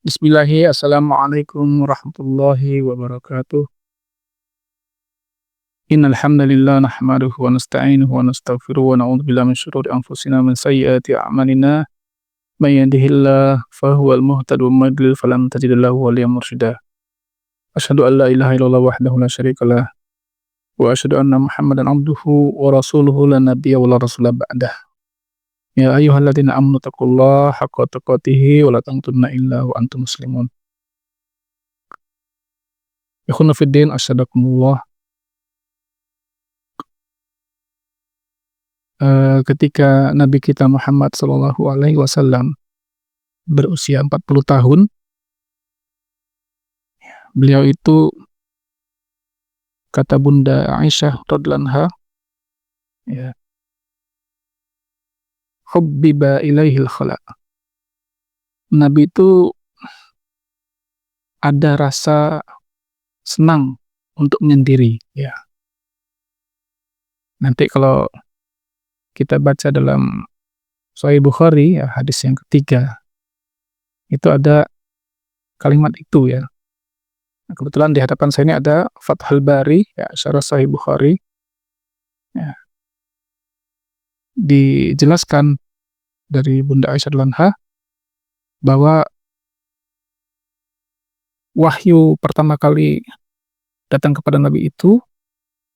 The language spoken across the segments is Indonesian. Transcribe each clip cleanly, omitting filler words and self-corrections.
Bismillahi, Assalamualaikum warahmatullahi wabarakatuh. Innal hamdalillah nahmaduhu wa nasta'inuhu wa nastaghfiruh wa na'udzu billahi min syururi anfusina wa min sayyiati a'malina. May yahdihillahu fahuwal muhtadi wa may yudlil falan tajida lahu waliyyan mursyida. Asyhadu an la ilaha illallah wahdahu la syarika lah wa asyhadu anna Muhammadan abduhu wa rasuluhu la nabiyya wa la rasula ba'dah. Ya ayyuhalladzina amanu taqullaha haqqa tuqatih wa la tamutunna illa wa antum muslimun. Ikhwana fid din, asyhadakumullah. Ketika Nabi kita Muhammad Shallallahu Alaihi Wasallam berusia 40 tahun, beliau itu, kata Bunda Aisyah radhiyallahu anha, ya, hubbiba ilaihil khala. Nabi itu ada rasa senang untuk menyendiri, ya. Nanti kalau kita baca dalam Sahih Bukhari, ya, hadis yang ketiga, itu ada kalimat itu, ya. Nah, kebetulan di hadapan saya ini ada Fathul Bari, ya, syarah Sahih Bukhari, ya. Dijelaskan dari Bunda Aisyah radhiyallahu anha bahwa wahyu pertama kali datang kepada Nabi itu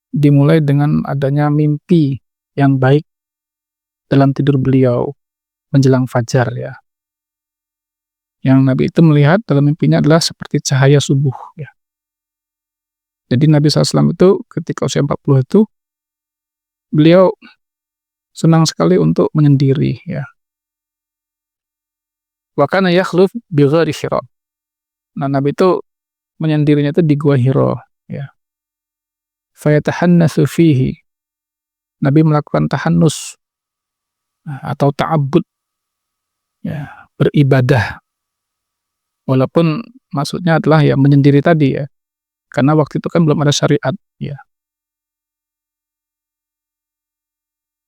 dimulai dengan adanya mimpi yang baik dalam tidur beliau menjelang fajar, ya. Yang Nabi itu melihat dalam mimpinya adalah seperti cahaya subuh, ya. Jadi Nabi SAW itu ketika usia 40 itu beliau senang sekali untuk menyendiri, ya. Wa kana yakhluf bi ghairi Hira. Nah, Nabi itu menyendirinya itu di Gua Hira, ya. Fayatahannatsu fihi. Nabi melakukan tahannus atau ta'abbud, ya, beribadah. Walaupun maksudnya adalah, ya, menyendiri tadi, ya. Karena waktu itu kan belum ada syariat, ya.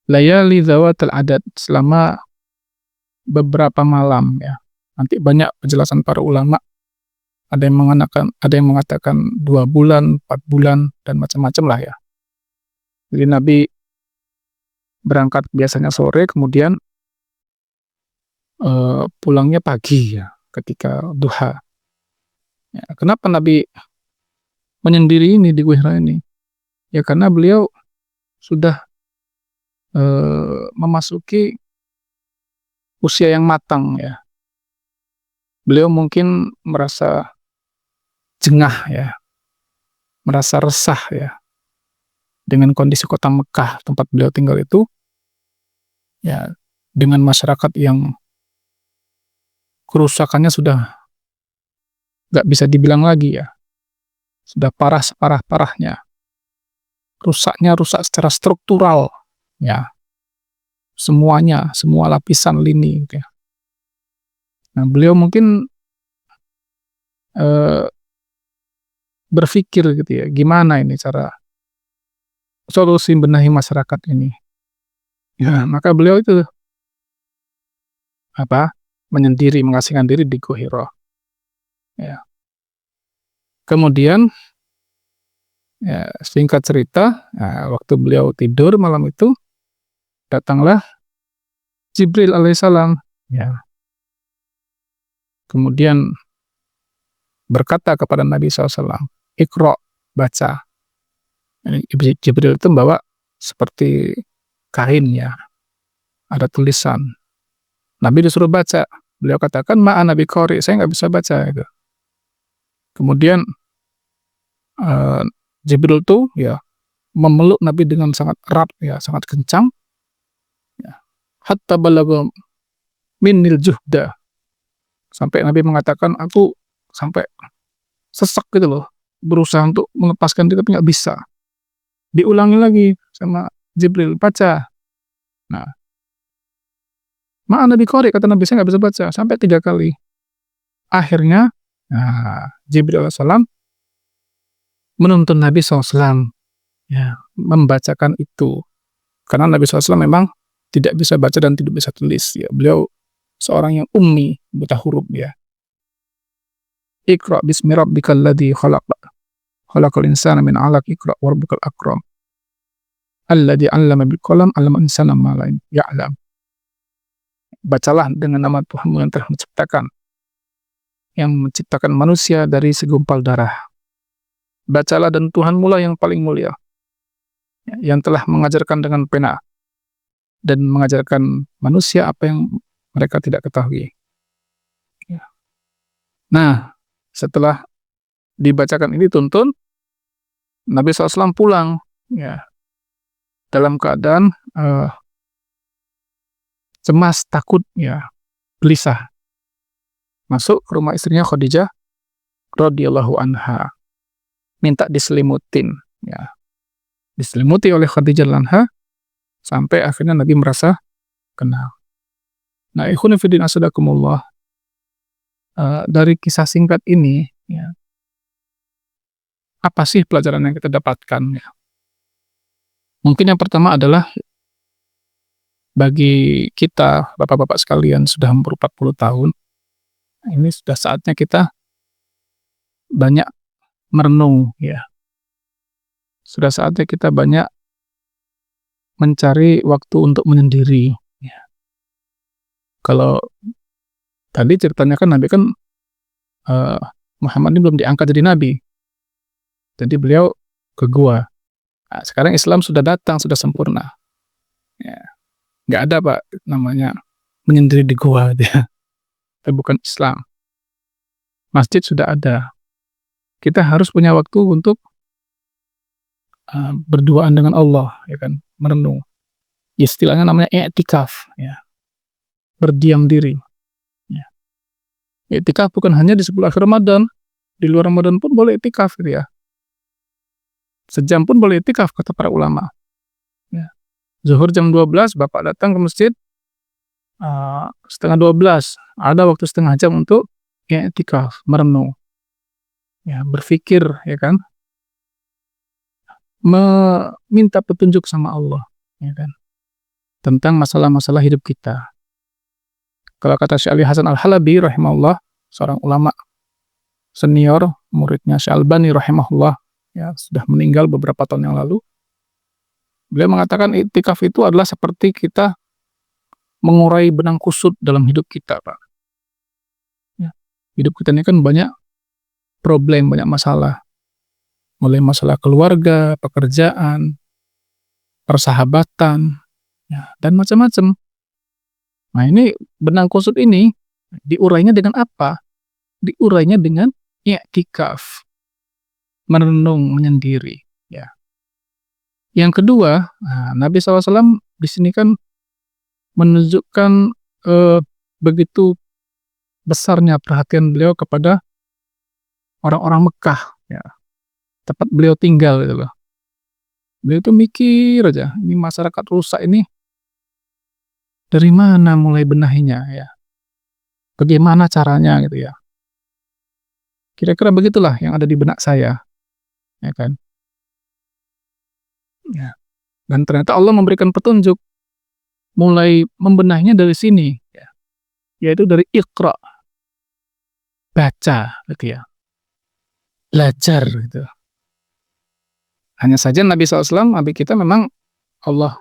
Layali dzawatil adad, selama beberapa malam, ya. Nanti banyak penjelasan para ulama. Ada yang mengatakan 2 bulan, 4 bulan, dan macam-macam lah, ya. Jadi Nabi berangkat biasanya sore, kemudian pulangnya pagi, ya, ketika duha. Ya, kenapa Nabi menyendiri ini di Gua Hira ini? Ya karena beliau sudah memasuki usia yang matang, ya. Beliau mungkin merasa jengah, ya, merasa resah, ya, dengan kondisi kota Mekah tempat beliau tinggal itu, ya, dengan masyarakat yang kerusakannya sudah nggak bisa dibilang lagi, ya. Sudah parah separah-parahnya. Rusaknya rusak secara struktural, ya. Semuanya, semua lapisan lini, gitu, ya. Nah, beliau mungkin berpikir gitu, ya, gimana ini cara solusi benahi masyarakat ini. Ya, maka beliau itu menyendiri, mengasingkan diri di Gua Hira. Ya. Kemudian, ya, singkat cerita, waktu beliau tidur malam itu, datanglah Jibril alaihissalam, ya. Kemudian berkata kepada Nabi SAW, "Iqra", baca. Jibril itu membawa seperti kain, ya, ada tulisan. Nabi disuruh baca. Beliau katakan, "Ma ana biqari", saya nggak bisa baca, gitu. Kemudian Jibril tuh, ya, memeluk Nabi dengan sangat erat, ya, sangat kencang, ya. Hatta balagha minnil juhda. Sampai Nabi mengatakan, aku sampai sesak gitu loh, berusaha untuk melepaskan diri tapi nggak bisa. Diulangi lagi sama Jibril, baca. Nah, "Ma ana biqari", kata Nabi, saya nggak bisa baca, sampai 3 kali. Akhirnya, Jibril alaihissalam menuntun Nabi SAW, ya, membacakan itu. Karena Nabi SAW memang tidak bisa baca dan tidak bisa tulis, ya. Beliau seorang yang ummi, buta huruf, ya. Iqra bismi rabbikal ladzi khalaq. Khalaqal insana min 'alaq. Iqra wa rabbukal akram. Alladzi 'allama bil qalam 'allamal insana ma lam ya'lam. Bacalah dengan nama Tuhanmu yang telah menciptakan manusia dari segumpal darah. Bacalah dan Tuhanmu lah yang paling mulia, yang telah mengajarkan dengan pena dan mengajarkan manusia apa yang mereka tidak ketahui. Ya. Nah, setelah dibacakan ini tuntun, Nabi SAW pulang, ya, dalam keadaan cemas, takut, ya, gelisah. Masuk ke rumah istrinya Khadijah radhiyallahu anha, minta diselimutin, ya, diselimuti oleh Khadijah anha sampai akhirnya Nabi merasa kenal. Nah, ikhwan fillah asadakumullah, dari kisah singkat ini, ya, apa sih pelajaran yang kita dapatkan? Ya. Mungkin yang pertama adalah bagi kita, bapak-bapak sekalian, sudah umur 40 tahun, ini sudah saatnya kita banyak merenung, ya. Sudah saatnya kita banyak mencari waktu untuk menyendiri, ya. Kalau tadi ceritanya kan Nabi kan Muhammad ini belum diangkat jadi Nabi, jadi beliau ke gua. Nah, sekarang Islam sudah datang, sudah sempurna, ya. Nggak ada Pak namanya menyendiri di gua, ya. Itu bukan Islam. Masjid sudah ada. Kita harus punya waktu untuk berduaan dengan Allah, ya kan, merenung. Istilahnya namanya i'tikaf, ya. Berdiam diri. Ya. I'tikaf bukan hanya di 10 akhir Ramadan, di luar Ramadan pun boleh i'tikaf, gitu ya. Sejam pun boleh i'tikaf kata para ulama. Ya. Zuhur jam 12, Bapak datang ke masjid setengah 12, ada waktu setengah jam untuk i'tikaf, merenung. Ya, berpikir, ya kan? Meminta petunjuk sama Allah, ya kan? Tentang masalah-masalah hidup kita. Kalau kata Syekh Ali Hasan Al-Halabi rahimahullah, seorang ulama senior, muridnya Syekh Albani rahimahullah, ya, sudah meninggal beberapa tahun yang lalu. Beliau mengatakan i'tikaf itu adalah seperti kita mengurai benang kusut dalam hidup kita, Pak. Ya. Hidup kita ini kan banyak problem, banyak masalah. Mulai masalah keluarga, pekerjaan, persahabatan, ya, dan macam-macam. Nah, ini benang kusut ini diurainya dengan apa? Diurainya dengan i'tikaf, merenung, menyendiri, ya. Yang kedua, Nabi SAW di sini kan menunjukkan begitu besarnya perhatian beliau kepada orang-orang Mekah, ya, tempat beliau tinggal, gitu loh. Beliau itu mikir aja, ini masyarakat rusak ini dari mana mulai benahinya, ya. Bagaimana caranya, gitu ya. Kira-kira begitulah yang ada di benak saya, ya kan. Ya. Dan ternyata Allah memberikan petunjuk mulai membenahinya dari sini, ya. Yaitu dari Iqra, baca, gitu ya. Belajar, gitu. Hanya saja Nabi SAW, Nabi kita memang Allah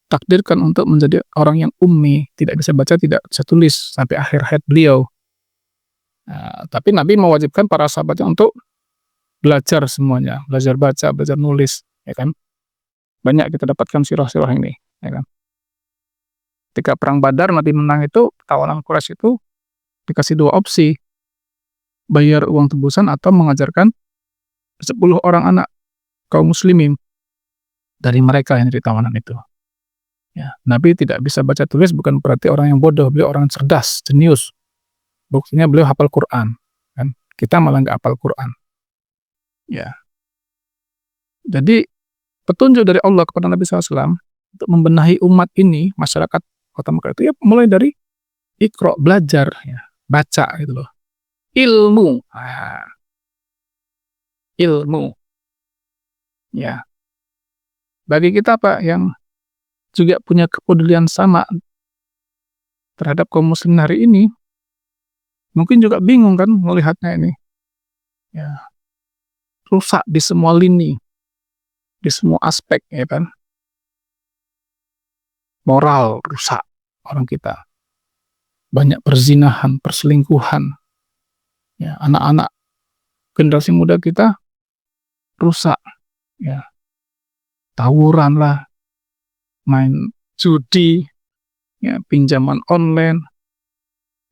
takdirkan untuk menjadi orang yang ummi, tidak bisa baca, tidak bisa tulis sampai akhir hayat beliau. Tapi Nabi mewajibkan para sahabatnya untuk belajar semuanya, belajar baca, belajar nulis, ya kan. Banyak kita dapatkan sirah-sirah ini, ya kan. Ketika perang Badar Nabi menang itu, tawanan Quraisy itu dikasih 2 opsi, bayar uang tebusan atau mengajarkan 10 orang anak kaum muslimin dari mereka yang jadi tawanan itu. Ya, Nabi tidak bisa baca tulis bukan berarti orang yang bodoh, beliau orang cerdas, jenius. Buktinya beliau hafal Quran, kan? Kita malah nggak hafal Quran. Ya. Jadi petunjuk dari Allah kepada Nabi SAW untuk membenahi umat ini, masyarakat kota Mekah itu, ya mulai dari Iqra, belajar, ya, baca, gitu loh. Ilmu. Ilmu. Ya. Bagi kita, Pak, yang juga punya kepedulian sama terhadap kaum muslimin hari ini, mungkin juga bingung kan melihatnya ini. ya, rusak di semua lini, di semua aspek, ya kan. Moral rusak orang kita. Banyak perzinahan, perselingkuhan, ya, anak-anak generasi muda kita rusak, ya, tawuran lah, main judi, ya, pinjaman online,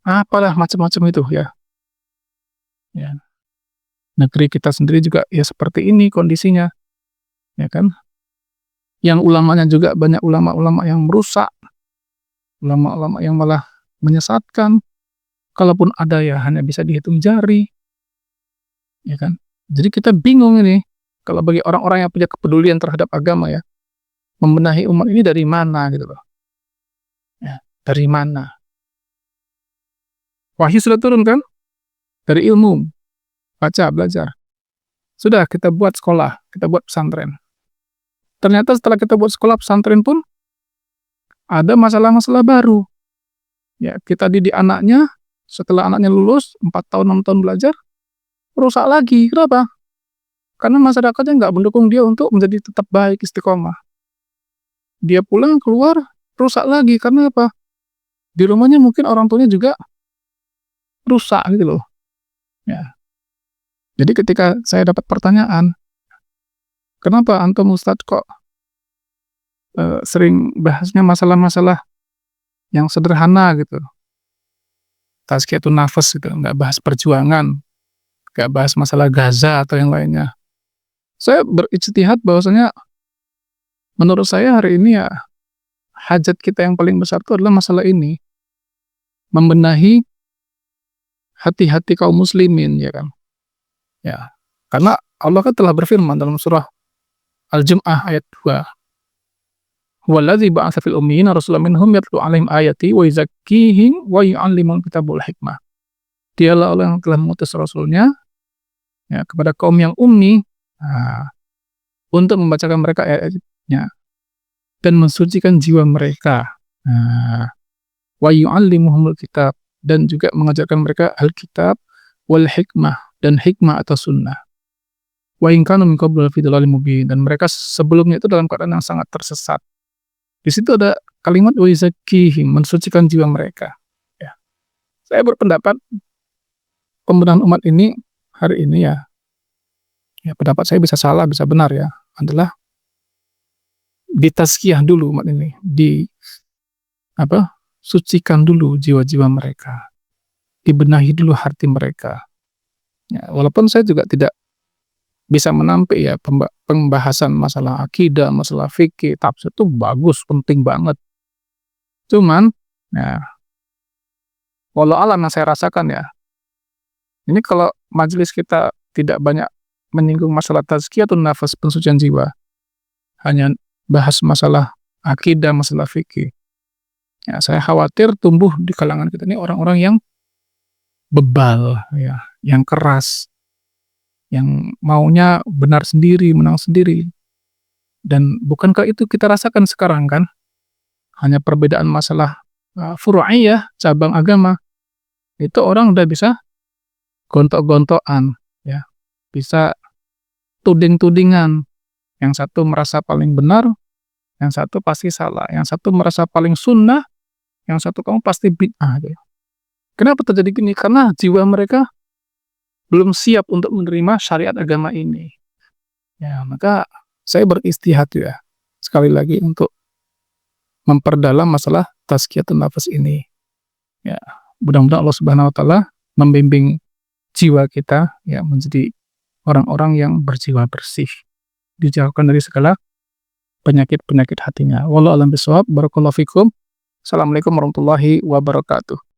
apalah macam-macam itu, ya. Ya, negeri kita sendiri juga ya seperti ini kondisinya, ya kan. Yang ulamanya juga banyak ulama-ulama yang merusak, ulama-ulama yang malah menyesatkan, kalaupun ada ya hanya bisa dihitung jari, ya kan. Jadi kita bingung ini, kalau bagi orang-orang yang punya kepedulian terhadap agama ya, membenahi umat ini dari mana gitu loh. Ya, dari mana? Wahyu sudah turun kan? Dari ilmu, baca, belajar. Sudah kita buat sekolah, kita buat pesantren. Ternyata setelah kita buat sekolah pesantren pun ada masalah-masalah baru. Ya, kita didik anaknya, setelah anaknya lulus 4 tahun 6 tahun belajar, rusak lagi. Kenapa? Karena masyarakatnya nggak mendukung dia untuk menjadi tetap baik, istiqomah. Dia pulang keluar rusak lagi. Karena apa? Di rumahnya mungkin orang tuanya juga rusak gitu loh. Ya. Jadi ketika saya dapat pertanyaan, kenapa antum Ustadz kok sering bahasnya masalah-masalah yang sederhana gitu, tazkiyatun nafas gitu, nggak bahas perjuangan, nggak bahas masalah Gaza atau yang lainnya. Saya berijtihad bahwasanya menurut saya hari ini ya hajat kita yang paling besar itu adalah masalah ini, membenahi hati-hati kaum muslimin, ya kan. Ya, karena Allah kan telah berfirman dalam surah Al-Jum'ah ayat 2, "Huwallazi ba'atsa fil ummiyina rasulan minhum yatlu 'alaihim ayati wa yuzakkihim wa yu'allimuhumul kitaba wal hikmah." Dialah Allah yang telah mengutus rasulnya ya kepada kaum yang ummi, nah, untuk membacakan mereka ayat-ayatnya dan mensucikan jiwa mereka. Nah, wa yu'allimuhumul kitab, dan juga mengajarkan mereka Alkitab wal hikmah, dan hikmah atau sunnah. Wa in kanu min qablu lafi dhalalin mubin, dan mereka sebelumnya itu dalam keadaan yang sangat tersesat. Di situ ada kalimat wa yuzakkihim, mensucikan jiwa mereka. Ya. Saya berpendapat pembenahan umat ini hari ini ya pendapat saya bisa salah, bisa benar ya, adalah ditazkiyah dulu umat ini, sucikan dulu jiwa-jiwa mereka, dibenahi dulu hati mereka. Ya, walaupun saya juga tidak bisa menampik ya pembahasan masalah akidah, masalah fikih, tafsir itu bagus, penting banget. Cuman, ya, walau alam yang saya rasakan ya, ini kalau majelis kita tidak banyak menyinggung masalah tazkiyatun nafas, pensucian jiwa, hanya bahas masalah akidah, masalah fikih, ya saya khawatir tumbuh di kalangan kita ini orang-orang yang bebal, ya, yang keras, yang maunya benar sendiri, menang sendiri. Dan bukankah itu kita rasakan sekarang kan? Hanya perbedaan masalah furu'iyah, cabang agama, itu orang udah bisa gontok-gontokan, ya, bisa tuding-tudingan. Yang satu merasa paling benar, yang satu pasti salah, yang satu merasa paling sunnah, yang satu kamu pasti bid'ah. Gitu. Kenapa terjadi gini? Karena jiwa mereka belum siap untuk menerima syariat agama ini. Ya, maka saya beristihad ya, sekali lagi untuk memperdalam masalah tazkiyatun nafas ini. Ya, mudah-mudahan Allah Subhanahu wa taala membimbing jiwa kita ya menjadi orang-orang yang berjiwa bersih, dijauhkan dari segala penyakit-penyakit hatinya. Wallahu a'lam bishawab. Barakallahu fikum. Assalamualaikum warahmatullahi wabarakatuh.